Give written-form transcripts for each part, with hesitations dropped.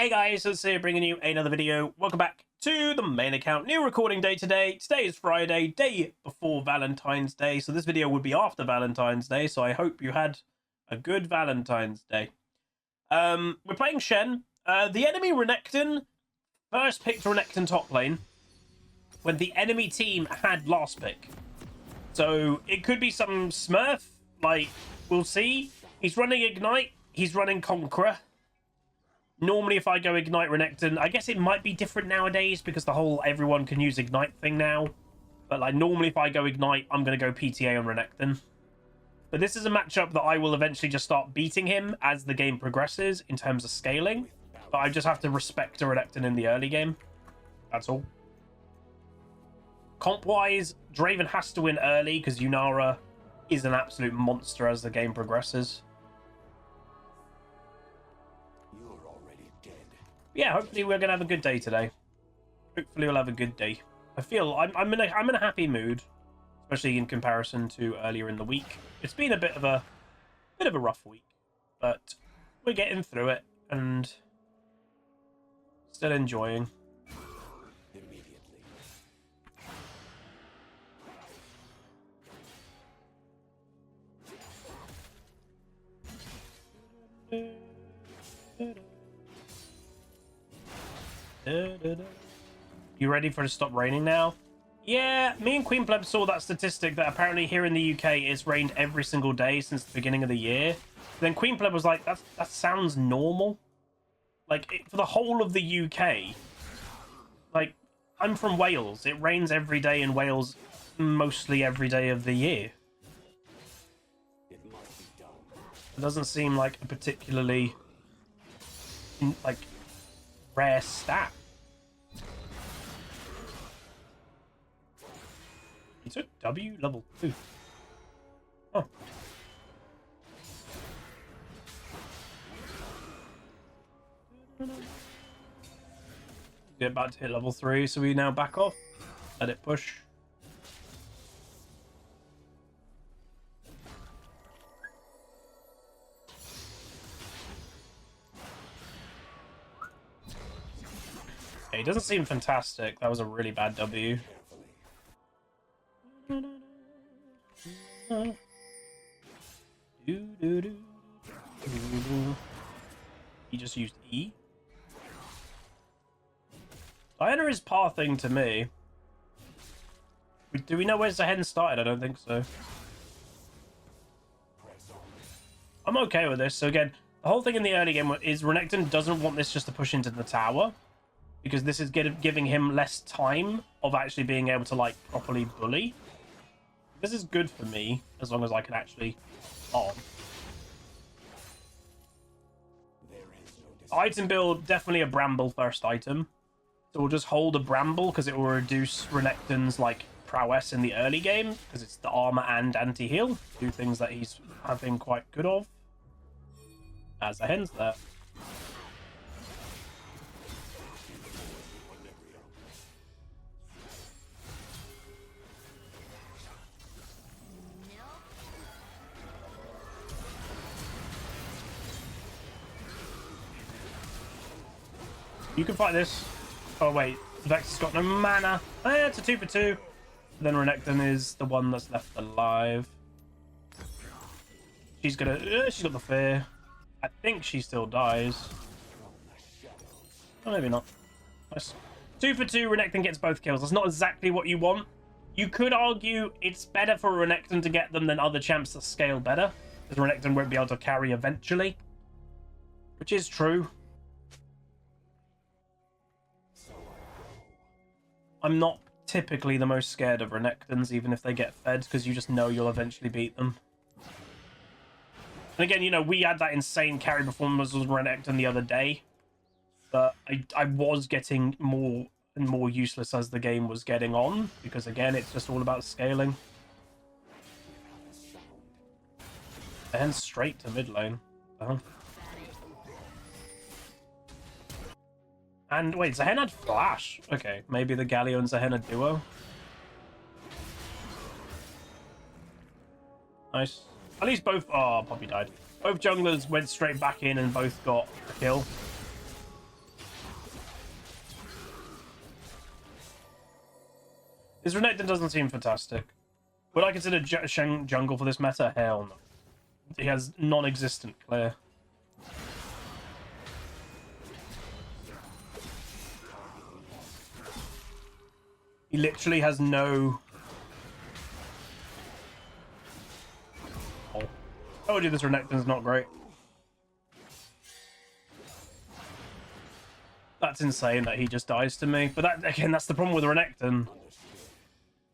Hey guys, it's here bringing you another video. Welcome back to the main account. New recording day today. Today is Friday, day before Valentine's Day. So this video would be after Valentine's Day. So I hope you had a good Valentine's Day. We're playing Shen. The enemy Renekton first picked Renekton top lane when the enemy team had last pick. So it could be some Smurf. Like, we'll see. He's running Ignite. He's running Conqueror. Normally, if I go Ignite Renekton, I guess it might be different nowadays because the whole everyone can use Ignite thing now. But like normally, if I go Ignite, I'm going to go PTA on Renekton. But this is a matchup that I will eventually just start beating him as the game progresses in terms of scaling. But I just have to respect a Renekton in the early game. That's all. Comp-wise, Draven has to win early because Yunara is an absolute monster as the game progresses. Yeah, hopefully we're gonna have a good day today. Hopefully we'll have a good day. I feel I'm in a happy mood, especially in comparison to earlier in the week. It's been a bit of a rough week, but we're getting through it and still enjoying. You ready for it to stop raining now? Yeah, me and Queen Pleb saw that statistic that apparently here in the UK it's rained every single day since the beginning of the year. Then Queen Pleb was like, that sounds normal. Like, for the whole of the UK. Like, I'm from Wales. It rains every day in Wales mostly every day of the year. It doesn't seem like a particularly, like, rare stat. He took W level 2. Oh. Get about to hit level 3, so we now back off. Let it push. He doesn't seem fantastic. That was a really bad W. He just used E. Diana is pathing to me. Do we know where Shen started? I don't think so. I'm okay with this. So again, the whole thing in the early game is Renekton doesn't want this just to push into the tower, because this is giving him less time of actually being able to, like, properly bully. This is good for me, as long as I can actually farm. Item build, definitely a Bramble first item. So we'll just hold a Bramble, because it will reduce Renekton's, like, prowess in the early game, because it's the armor and anti-heal. Two things that he's having quite good of. As the hen's there. You can fight this. Oh wait, Vex has got no mana. It's a 2 for 2. Then Renekton is the one that's left alive. She's gonna. She's got the fear. I think she still dies. Oh, maybe not. Nice. 2 for 2. Renekton gets both kills. That's not exactly what you want. You could argue it's better for Renekton to get them than other champs that scale better, because Renekton won't be able to carry eventually, which is true. I'm not typically the most scared of Renektons, even if they get fed, because you just know you'll eventually beat them. And again, you know, we had that insane carry performance with Renekton the other day, but I was getting more and more useless as the game was getting on, because again, it's just all about scaling. And straight to mid lane. And wait, Shen had flash. Okay, maybe the Galio and Shen are duo. Nice. At least both... Oh, Poppy died. Both junglers went straight back in and both got a kill. His Renekton doesn't seem fantastic. Would I consider Shen jungle for this meta? Hell no. He has non-existent clear. He literally has no... Oh. I told you this Renekton's not great. That's insane that he just dies to me. But that, again, that's the problem with Renekton.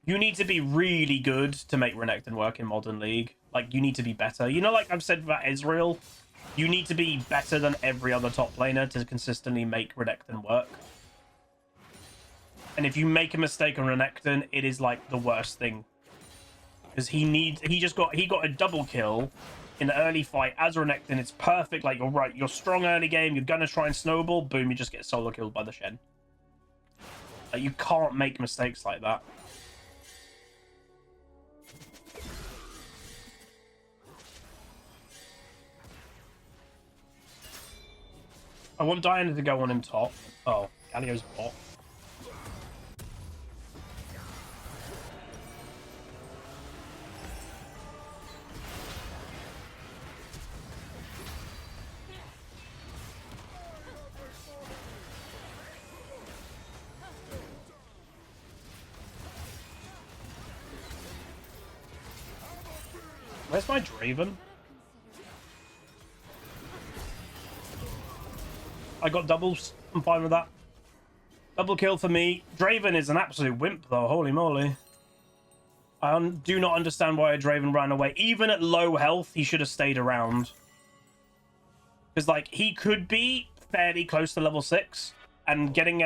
You need to be really good to make Renekton work in Modern League. Like, you need to be better. You know, like I've said about Israel, you need to be better than every other top laner to consistently make Renekton work. And if you make a mistake on Renekton, it is like the worst thing. Because he got a double kill in the early fight as Renekton. It's perfect. Like, you're right, you're strong early game, you're gonna try and snowball, boom, you just get solo killed by the Shen. Like, you can't make mistakes like that. I want Diana to go on him top. Oh, Galio's bot. Where's my Draven? I got doubles. I'm fine with that. Double kill for me. Draven is an absolute wimp, though. Holy moly. I do not understand why a Draven ran away. Even at low health, he should have stayed around. Because, like, he could be fairly close to level 6. And getting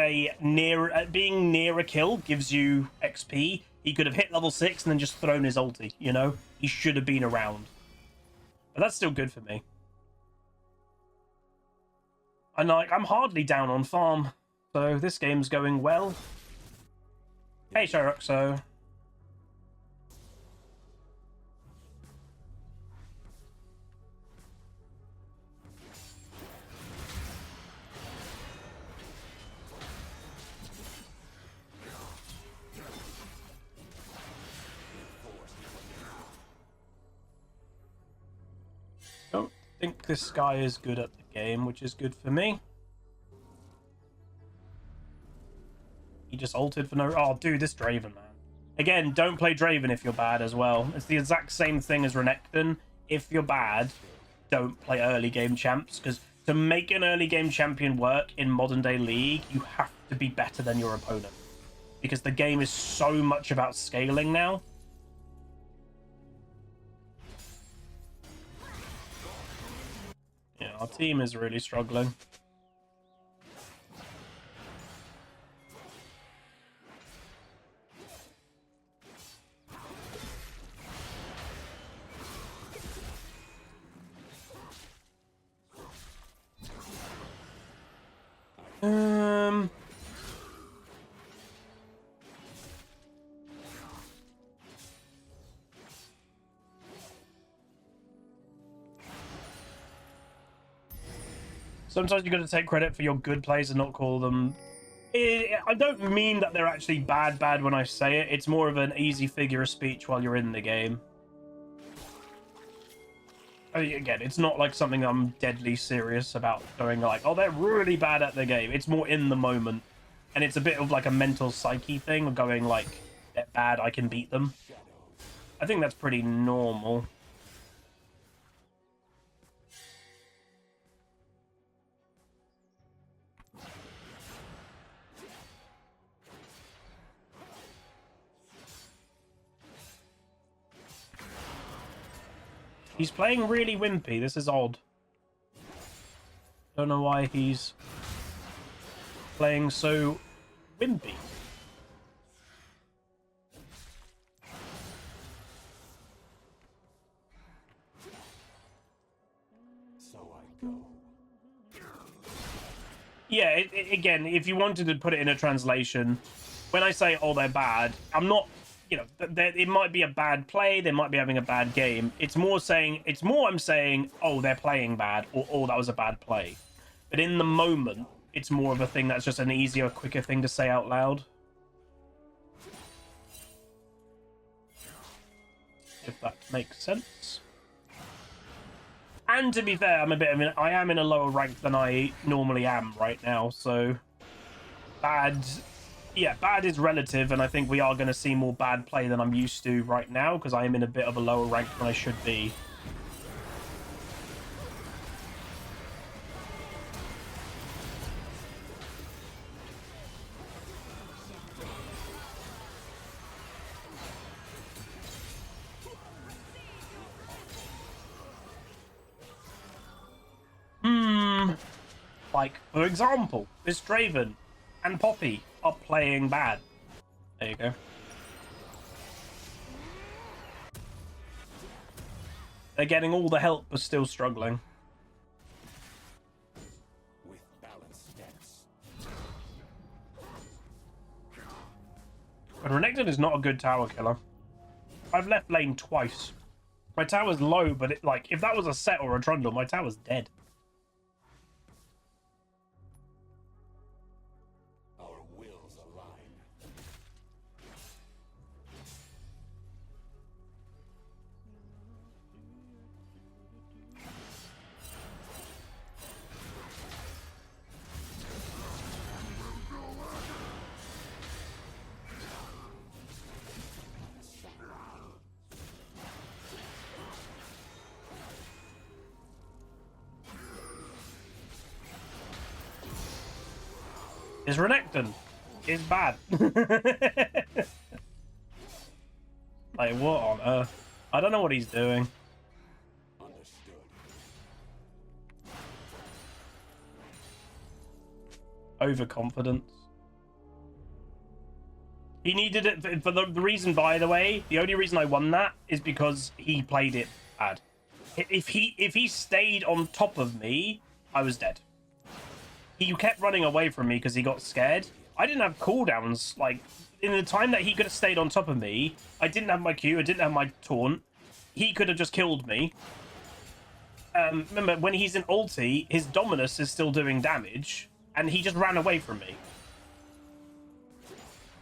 being near a kill gives you XP. He could have hit level 6 and then just thrown his ulti, you know? He should have been around. But that's still good for me. And like, I'm hardly down on farm, so this game's going well. Hey, Sherrock, so... Don't think this guy is good at the game, which is good for me. He just ulted for no... Oh, dude, this Draven, man. Again, don't play Draven if you're bad as well. It's the exact same thing as Renekton. If you're bad, don't play early game champs, because to make an early game champion work in modern day League, you have to be better than your opponent. Because the game is so much about scaling now. Yeah, our team is really struggling. Sometimes you've got to take credit for your good plays and not call them... I don't mean that they're actually bad when I say it. It's more of an easy figure of speech while you're in the game. I mean, again, it's not like something I'm deadly serious about going like, oh, they're really bad at the game. It's more in the moment. And it's a bit of like a mental psyche thing of going like, they're bad, I can beat them. I think that's pretty normal. He's playing really wimpy. This is odd. Don't know why he's playing so wimpy. So I go. Yeah, again, if you wanted to put it in a translation, when I say, oh, they're bad, I'm not... You know, it might be a bad play, they might be having a bad game. It's more I'm saying, oh, they're playing bad, or oh, that was a bad play. But in the moment, it's more of a thing that's just an easier, quicker thing to say out loud. if that makes sense. And to be fair, I am in a lower rank than I normally am right now, so bad is relative, and I think we are going to see more bad play than I'm used to right now, because I am in a bit of a lower rank than I should be. Like, for example, this Draven and Poppy are playing bad. There you go. They're getting all the help, but still struggling. With balanced steps. But Renekton is not a good tower killer. I've left lane twice. My tower's low, but if that was a set or a trundle, my tower's dead. Our wills align. This Renekton is bad. Like, what on earth? I don't know what he's doing. Understood. Overconfidence. He needed it for the reason, by the way, the only reason I won that is because he played it bad. If he stayed on top of me, I was dead. He kept running away from me because he got scared. I didn't have cooldowns. Like, in the time that he could have stayed on top of me, I didn't have my Q, I didn't have my taunt. He could have just killed me. Remember, when he's in ulti, his Dominus is still doing damage, and he just ran away from me.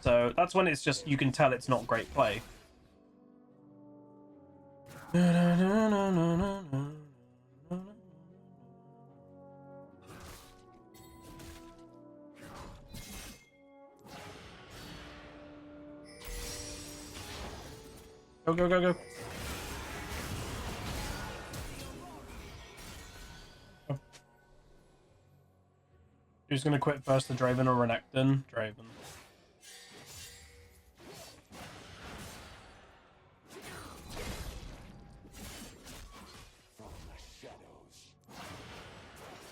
So that's when it's just, you can tell it's not great play. Go, go, go, go. Oh. Who's going to quit first, the Draven or Renekton? Draven.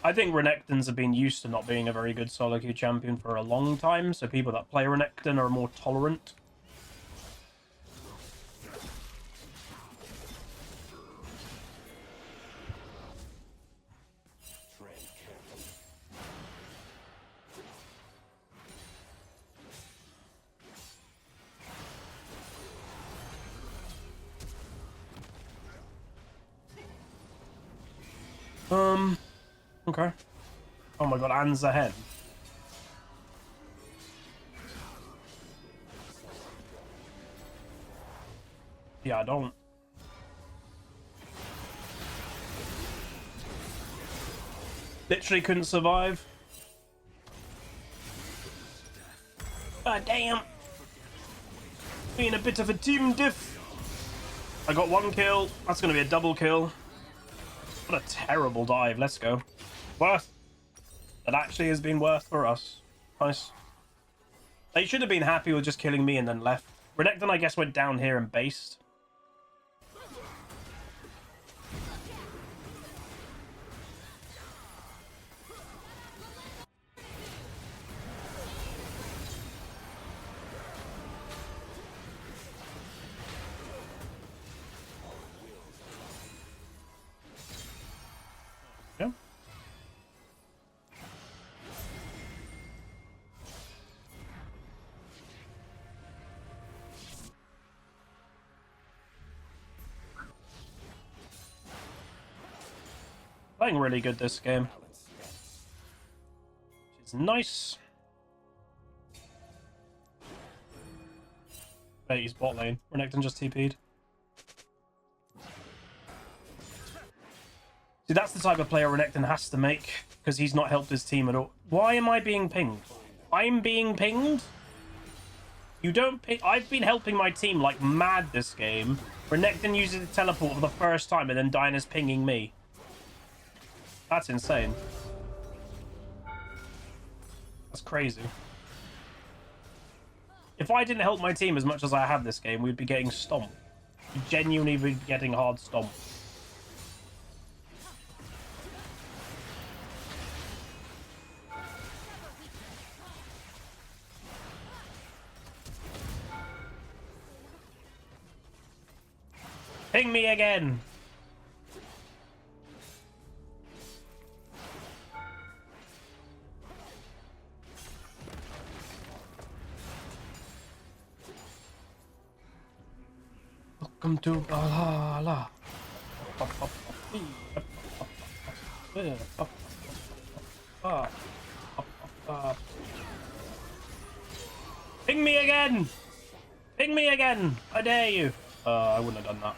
I think Renektons have been used to not being a very good solo queue champion for a long time, so people that play Renekton are more tolerant. Okay. Oh my god, Anne's ahead. Yeah, I don't. Literally couldn't survive. God damn. Being a bit of a team diff. I got one kill. That's going to be a double kill. What a terrible dive. Let's go. Worth. That actually has been worth for us. Nice. They should have been happy with just killing me and then left. Renekton, I guess, went down here and based. Yeah. Playing really good this game. Which is nice. Wait, he's bot lane. Renekton just TP'd. See, that's the type of player Renekton has to make, because he's not helped his team at all. Why am I being pinged? I'm being pinged? You don't ping... I've been helping my team like mad this game. Renekton uses the teleport for the first time, and then Diana's pinging me. That's insane. That's crazy. If I didn't help my team as much as I have this game, we'd be getting stomped. We'd genuinely be getting hard stomped. Ping me again! Welcome to Valhalla. Ping me again! Ping me again! I dare you! I wouldn't have done that.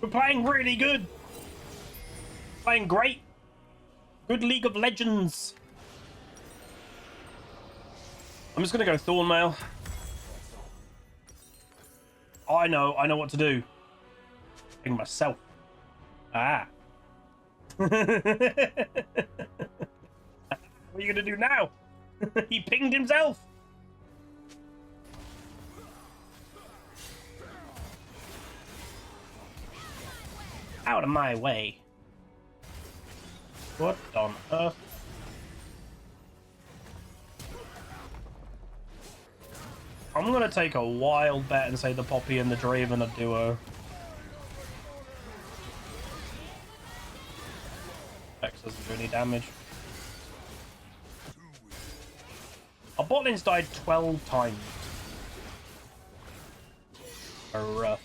We're playing really good. Playing great. Good League of Legends. I'm just gonna go Thornmail. Oh, I know what to do. Ping myself. Ah. What are you gonna do now? He pinged himself. Out of my way. What on earth? I'm gonna take a wild bet and say the Poppy and the Draven are duo. Vex doesn't do any damage. Our bot lane's died 12 times. Rough.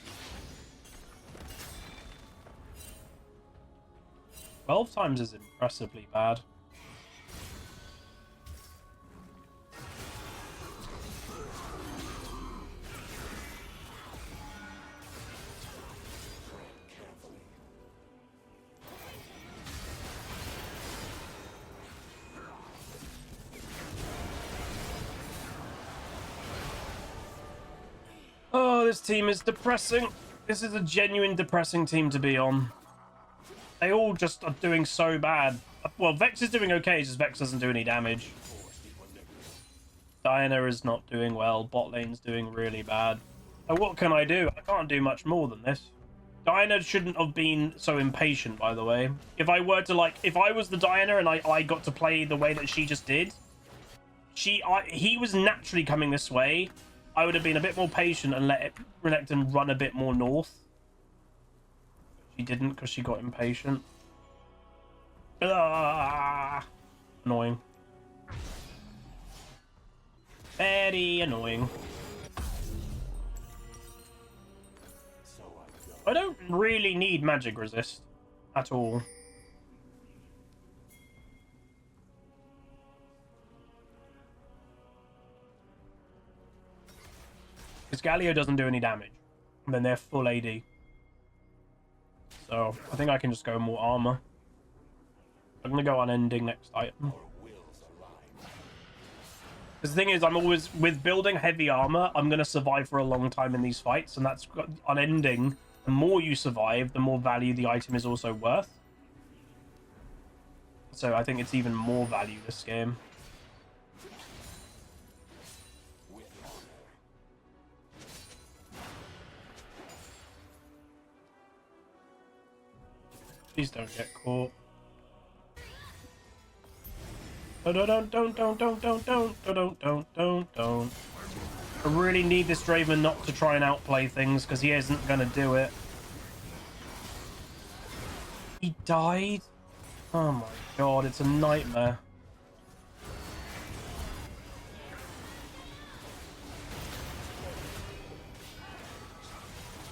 12 times is impressively bad. Oh, this team is depressing. This is a genuine depressing team to be on. They all just are doing so bad. Well, Vex is doing okay, just Vex doesn't do any damage. Diana is not doing well. Bot lane's doing really bad. So what can I do? I can't do much more than this. Diana shouldn't have been so impatient, by the way. If I were to, like, if I was the Diana and I got to play the way that she just did, he was naturally coming this way. I would have been a bit more patient and let Renekton run a bit more north. She didn't because she got impatient. Annoying. Very annoying. I don't really need magic resist at all. Because Galio doesn't do any damage. And then they're full AD. So I think I can just go more armor. I'm gonna go unending next item. Because the thing is, I'm always with building heavy armor. I'm gonna survive for a long time in these fights, and that's unending. The more you survive, the more value the item is also worth. So I think it's even more value this game. Please don't get caught. Don't. I really need this Draven not to try and outplay things because he isn't going to do it. He died? Oh my god, it's a nightmare.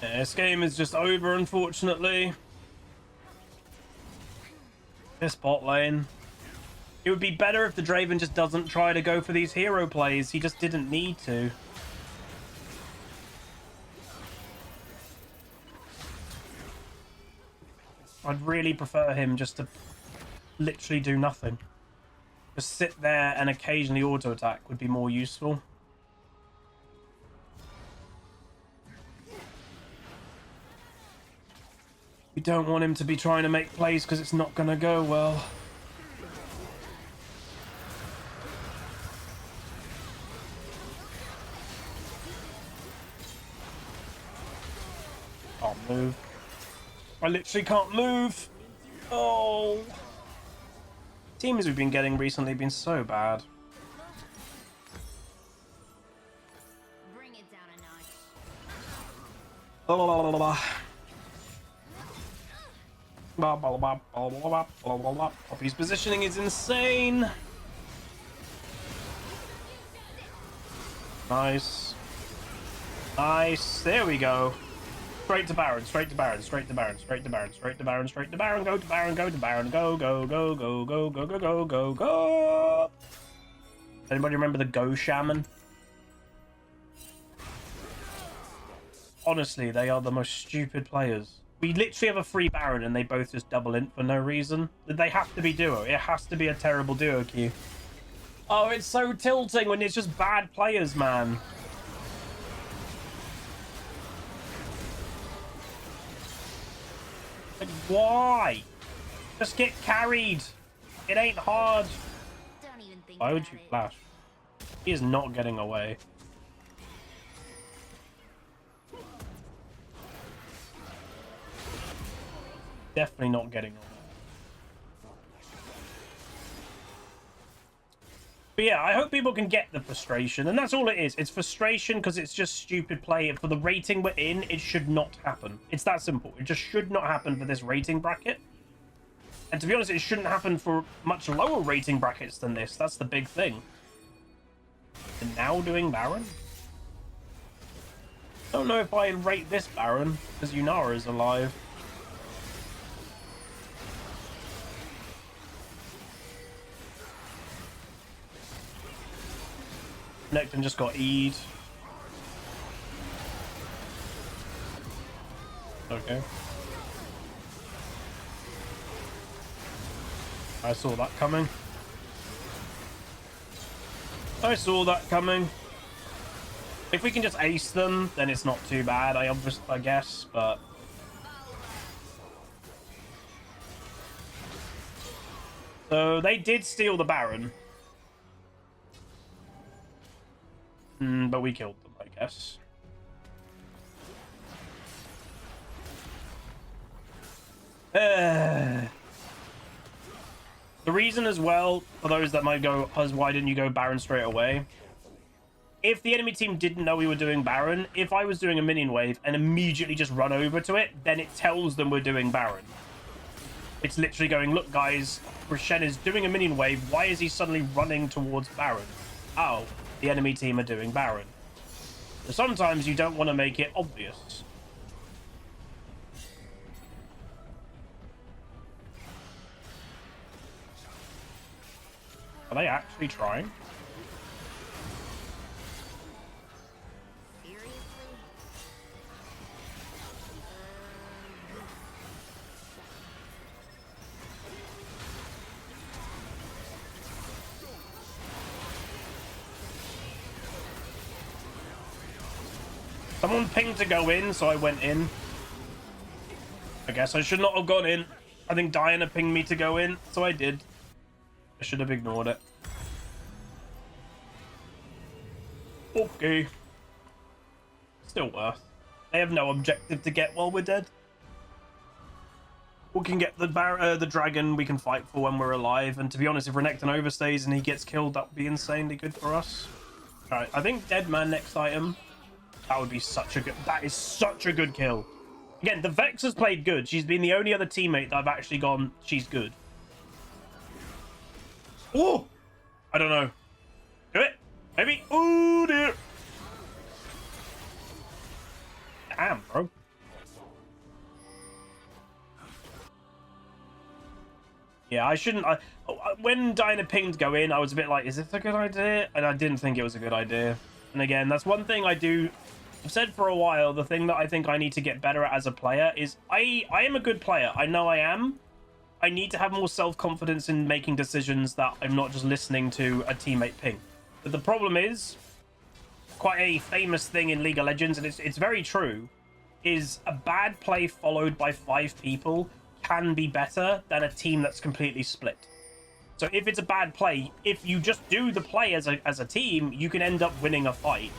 Yeah, this game is just over, unfortunately. This bot lane. It would be better if the Draven just doesn't try to go for these hero plays. He just didn't need to. I'd really prefer him just to literally do nothing. Just sit there and occasionally auto attack would be more useful. We don't want him to be trying to make plays because it's not going to go well. Can't move. I literally can't move. Oh. Teams we've been getting recently have been so bad. Bring it down a notch. Poppy's positioning is insane. Nice. Nice. There we go. Straight to Baron, straight to Baron, straight to Baron, straight to Baron, straight to Baron, straight to Baron, go to Baron, go to Baron, go, go, go, go, go, go, go, go, go, go. Anybody remember the Go Shaman? Honestly, they are the most stupid players. We literally have a free Baron and they both just double in for no reason. They have to be duo. It has to be a terrible duo queue. Oh, it's so tilting when it's just bad players, man. Like, why? Just get carried. It ain't hard. Don't even think Why would about you it. flash? He is not getting away. Definitely not getting away. But yeah, I hope people can get the frustration, and that's all it is. It's frustration because it's just stupid play. For the rating we're in, it should not happen. It's that simple. It just should not happen for this rating bracket. And to be honest, it shouldn't happen for much lower rating brackets than this. That's the big thing. And now doing Baron? Don't know if I rate this Baron, because Yunara is alive. Necton just got E'd. Okay. I saw that coming. I saw that coming. If we can just ace them, then it's not too bad, I guess, but... So, they did steal the Baron. But we killed them, I guess. The reason as well, for those that might go, Huz, why didn't you go Baron straight away? If the enemy team didn't know we were doing Baron, if I was doing a minion wave and immediately just run over to it, then it tells them we're doing Baron. It's literally going, look guys, Shen is doing a minion wave, why is he suddenly running towards Baron? Oh, the enemy team are doing Baron. So sometimes you don't want to make it obvious. Are they actually trying? Seriously? Someone pinged to go in, so I went in. I guess I should not have gone in. I think Diana pinged me to go in, so I did. I should have ignored it. Okay. Still worth. They have no objective to get while we're dead. We can get the dragon we can fight for when we're alive. And to be honest, if Renekton overstays and he gets killed, that would be insanely good for us. Alright, I think Dead Man next item. That would be such a good... That is such a good kill. Again, the Vex has played good. She's been the only other teammate that I've actually gone, she's good. Oh! I don't know. Do it. Maybe. Oh, dear. Damn, bro. Yeah, I shouldn't... when Dinah pinged go in, I was a bit like, is this a good idea? And I didn't think it was a good idea. And again, that's one thing I do I've said for a while, the thing that I think I need to get better at as a player is I am a good player. I know I am. I need to have more self-confidence in making decisions that I'm not just listening to a teammate ping. But the problem is, quite a famous thing in League of Legends, and it's very true, is a bad play followed by 5 people can be better than a team that's completely split. So if it's a bad play, if you just do the play as a team, you can end up winning a fight.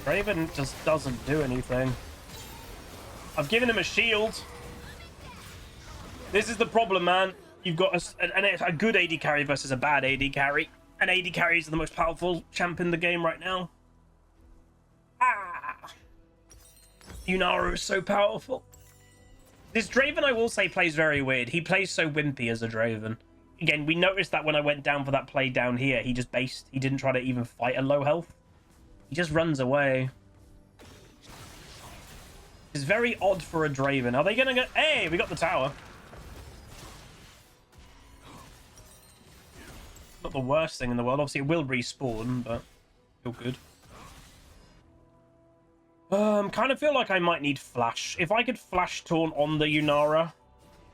Raven just doesn't do anything. I've given him a shield. This is the problem, man. You've got a good AD carry versus a bad AD carry. And AD carries are the most powerful champ in the game right now. Ah! Yunara is so powerful. This Draven, I will say, plays very weird. He plays so wimpy as a Draven. Again, we noticed that when I went down for that play down here, he just based. He didn't try to even fight a low health. He just runs away. It's very odd for a Draven. Are they going to go... Hey, we got the tower. Not the worst thing in the world. Obviously, it will respawn, but still good. Kind of feel like I might need Flash. If I could Flash Taunt on the Yunara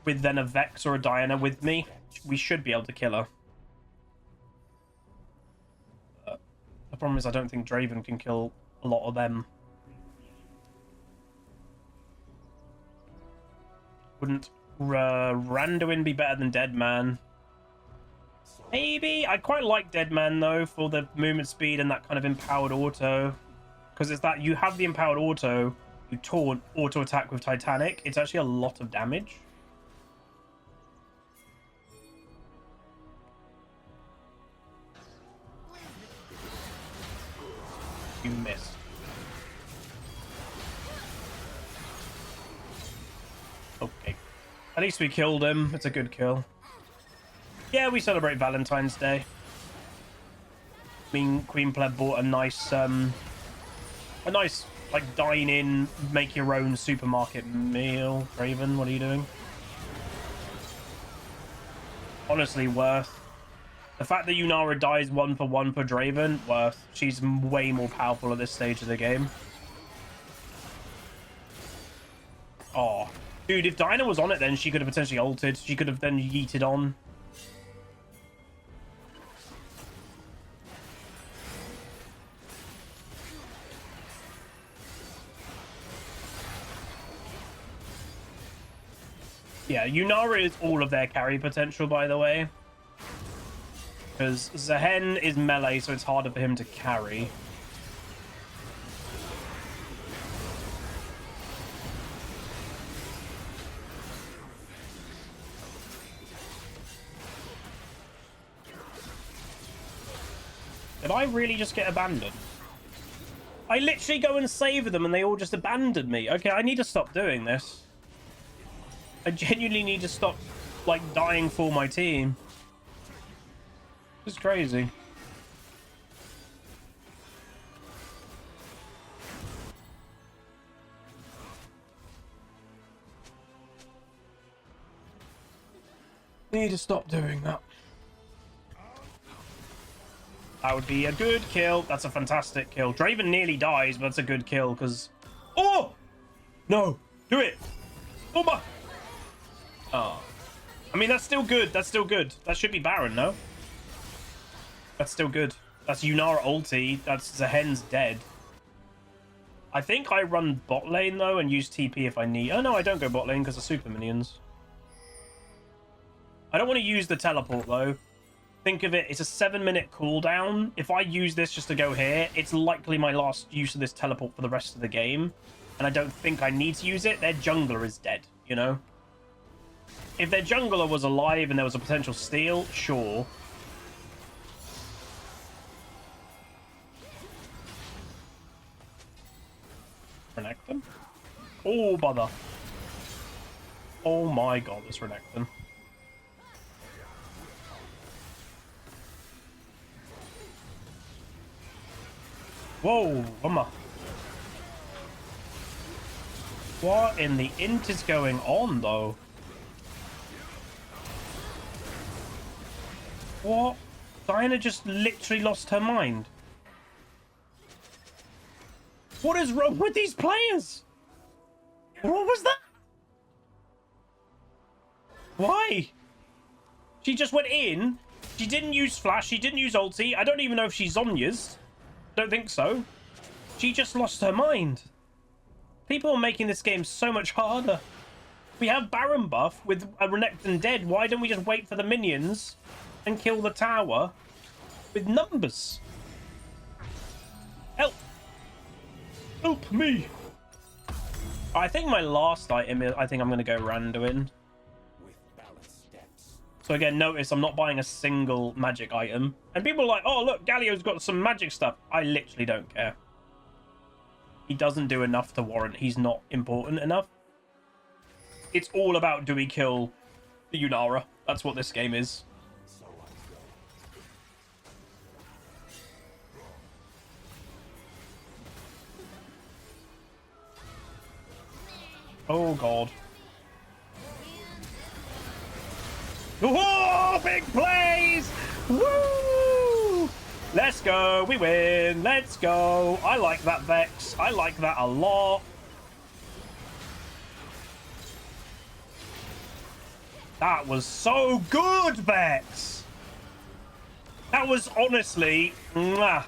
with then a Vex or a Diana with me, we should be able to kill her. The problem is I don't think Draven can kill a lot of them. Wouldn't Randuin be better than Deadman? Maybe. I quite like Deadman, though, for the movement speed and that kind of empowered auto. Because it's that you have the empowered auto, you taunt, auto attack with Titanic. It's actually a lot of damage. You missed. Okay. At least we killed him. It's a good kill. Yeah, we celebrate Valentine's Day. I mean, Queen Pleb bought a nice like dine-in, make your own supermarket meal. Raven, what are you doing? Honestly, worth. The fact that Yunara dies 1-for-1 for Draven, worth. She's way more powerful at this stage of the game. Oh. Dude, if Diana was on it then, she could have potentially ulted. She could have then yeeted on. Yeah, Yunara is all of their carry potential, by the way. Because Shen is melee, so it's harder for him to carry. Did I really just get abandoned? I literally go and save them and they all just abandoned me. Okay, I need to stop doing this. I genuinely need to stop, like, dying for my team. It's crazy. Need to stop doing that. That would be a good kill. That's a fantastic kill. Draven nearly dies, but it's a good kill because... Oh! No! Do it! Oh my... Oh. I mean, that's still good. That's still good. That should be Baron, no? That's still good. That's Yunara ulti. That's Zahen's dead. I think I run bot lane, though, and use TP if I need... Oh, no, I don't go bot lane because of super minions. I don't want to use the teleport, though. Think of it, it's a 7-minute cooldown. If I use this just to go here, it's likely my last use of this teleport for the rest of the game. And I don't think I need to use it. Their jungler is dead, you know? If their jungler was alive and there was a potential steal, sure. Renekton? Oh, bother. Oh my god, this Renekton. Whoa, Hummer. What in the int is going on, though? What? Diana just literally lost her mind. What is wrong with these players? What was that? Why? She just went in. She didn't use flash. She didn't use ulti. I don't even know if she's Zonya's. Don't think so. She just lost her mind. People are making this game so much harder. We have Baron buff with a Renekton dead. Why don't we just wait for the minions and kill the tower with numbers? Help! Help me! I think my last item is, I think I'm going to go Randuin. With balanced steps. So again, notice I'm not buying a single magic item. And people are like, oh, look, Galio's got some magic stuff. I literally don't care. He doesn't do enough to warrant. He's not important enough. It's all about, do we kill the Yunara? That's what this game is. So unfair. Oh, God. Whoa, big plays! Woo! Let's go. We win. Let's go. I like that, Vex. I like that a lot. That was so good, Vex. That was honestly... Mwah.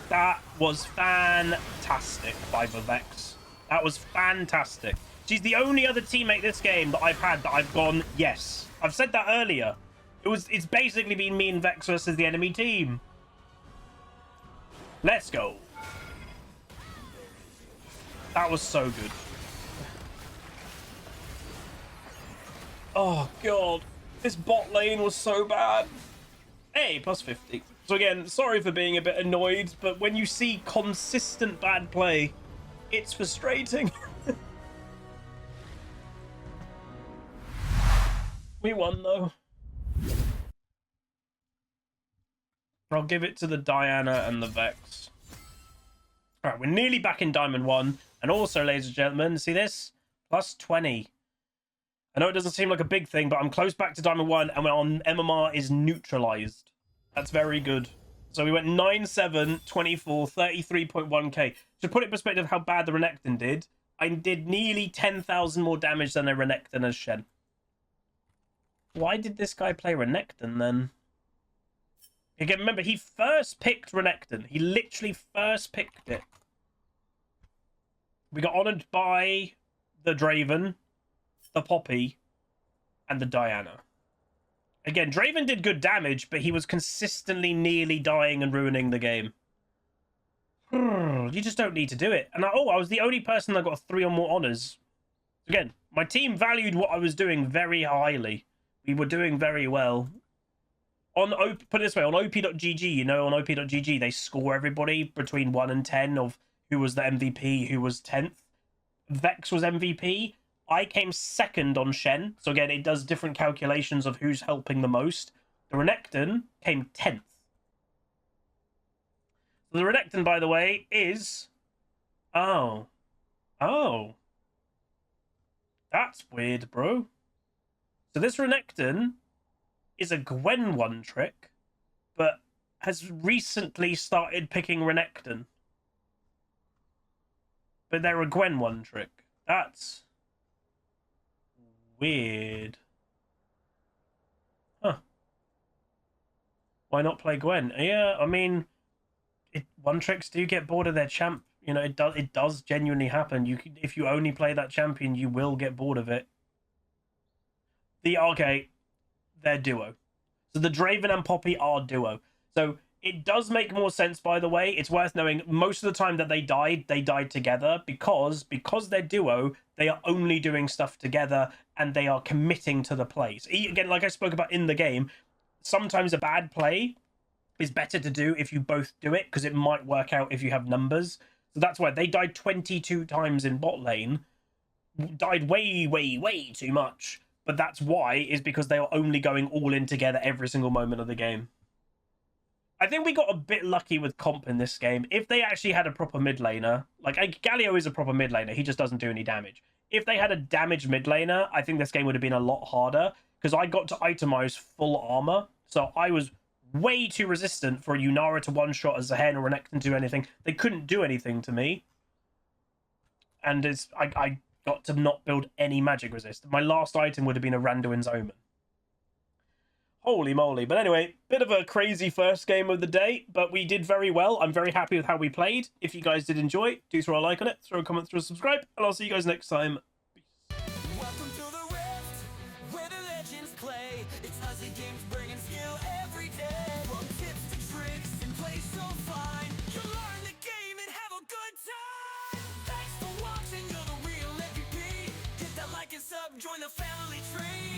That was fantastic by the Vex. That was fantastic. She's the only other teammate this game that I've had that I've gone, yes. I've said that earlier. It's basically been me and Vex versus the enemy team. Let's go. That was so good. Oh, God. This bot lane was so bad. Hey, plus 50. So again, sorry for being a bit annoyed, but when you see consistent bad play, it's frustrating. We won, though. I'll give it to the Diana and the Vex. All right, we're nearly back in Diamond 1. And also, ladies and gentlemen, see this? Plus 20. I know it doesn't seem like a big thing, but I'm close back to Diamond 1, and we're on MMR is neutralized. That's very good. So we went 9-7, 24, 33.1k. To put it in perspective how bad the Renekton did, I did nearly 10,000 more damage than a Renekton as Shen. Why did this guy play Renekton then? Again, remember, he first picked Renekton. He literally first picked it. We got honoured by the Draven, the Poppy, and the Diana. Again, Draven did good damage, but he was consistently nearly dying and ruining the game. You just don't need to do it. And I was the only person that got 3 or more honours. Again, my team valued what I was doing very highly. We were doing very well. Put it this way, on op.gg, you know, on op.gg, they score everybody between 1 and 10 of who was the MVP, who was 10th. Vex was MVP. I came 2nd on Shen. So again, it does different calculations of who's helping the most. The Renekton came 10th. The Renekton, by the way, is... Oh. That's weird, bro. So this Renekton is a Gwen one trick, but has recently started picking Renekton. But they're a Gwen one trick. That's weird. Huh. Why not play Gwen? Yeah, I mean, one tricks do get bored of their champ. You know, it does genuinely happen. If you only play that champion, you will get bored of it. They're duo. So the Draven and Poppy are duo. So it does make more sense, by the way. It's worth knowing most of the time that they died together because they're duo, they are only doing stuff together and they are committing to the plays. Again, like I spoke about in the game, sometimes a bad play is better to do if you both do it because it might work out if you have numbers. So that's why they died 22 times in bot lane. Died way, way, way too much. But that's why, is because they are only going all in together every single moment of the game. I think we got a bit lucky with comp in this game. If they actually had a proper mid laner, like Galio is a proper mid laner, he just doesn't do any damage. If they had a damaged mid laner, I think this game would have been a lot harder because I got to itemize full armor. So I was way too resistant for a Yunara to one-shot a Shen or an Renekton to do anything. They couldn't do anything to me. And I got to not build any magic resist. My last item would have been a Randuin's Omen. Holy moly. But anyway, bit of a crazy first game of the day, but we did very well. I'm very happy with how we played. If you guys did enjoy, do throw a like on it, throw a comment, throw a subscribe, and I'll see you guys next time. Welcome to the Rift, where the legends play. It's HuzzyGames bringing skill every day. From tips to tricks and play so fine. You'll learn the game and have a good time. Thanks for watching, you're the real MVP. Hit that like and sub, join the family tree.